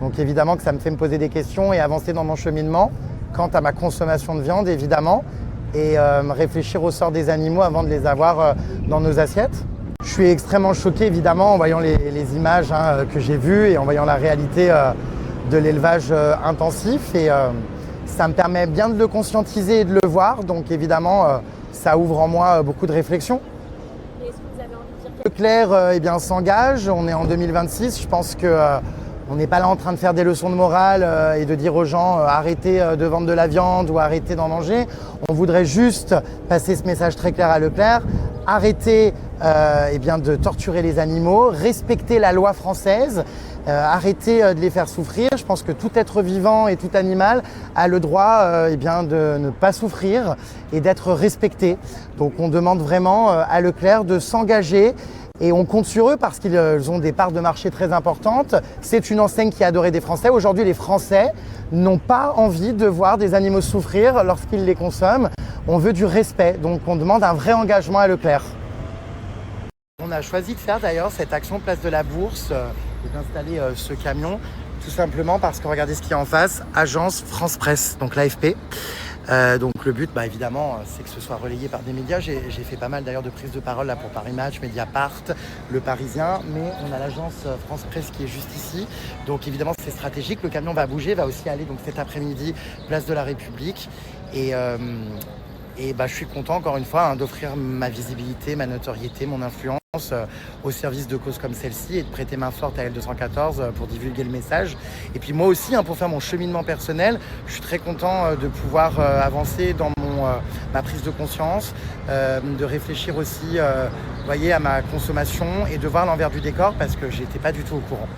Donc évidemment que ça me fait me poser des questions et avancer dans mon cheminement quant à ma consommation de viande, évidemment, et réfléchir au sort des animaux avant de les avoir dans nos assiettes. Je suis extrêmement choqué, évidemment, en voyant les images que j'ai vues et en voyant la réalité de l'élevage intensif. Et ça me permet bien de le conscientiser et de le voir. Donc évidemment, ça ouvre en moi beaucoup de réflexions. Est-ce que vous avez envie de dire Leclerc s'engage, on est en 2026, je pense qu'on n'est pas là en train de faire des leçons de morale et de dire aux gens arrêtez de vendre de la viande ou arrêtez d'en manger. On voudrait juste passer ce message très clair à Leclerc, arrêtez de torturer les animaux, respecter la loi française, arrêter de les faire souffrir. Je pense que tout être vivant et tout animal a le droit de ne pas souffrir et d'être respecté. Donc on demande vraiment à Leclerc de s'engager et on compte sur eux parce qu'ils ont des parts de marché très importantes. C'est une enseigne qui est adorée des Français. Aujourd'hui, les Français n'ont pas envie de voir des animaux souffrir lorsqu'ils les consomment. On veut du respect, donc on demande un vrai engagement à Leclerc. On a choisi de faire d'ailleurs cette action Place de la Bourse et d'installer ce camion tout simplement parce que regardez ce qu'il y a en face, Agence France Presse, donc l'AFP. Donc le but, évidemment, c'est que ce soit relayé par des médias. J'ai fait pas mal d'ailleurs de prises de parole là pour Paris Match, Mediapart, Le Parisien, mais on a l'agence France Presse qui est juste ici. Donc évidemment, c'est stratégique. Le camion va bouger, va aussi aller donc cet après-midi place de la République. Et je suis content encore une fois d'offrir ma visibilité, ma notoriété, mon influence au service de causes comme celle-ci et de prêter main forte à L214 pour divulguer le message. Et puis moi aussi, pour faire mon cheminement personnel, je suis très content de pouvoir avancer dans ma prise de conscience, de réfléchir aussi à ma consommation et de voir l'envers du décor parce que j'étais pas du tout au courant.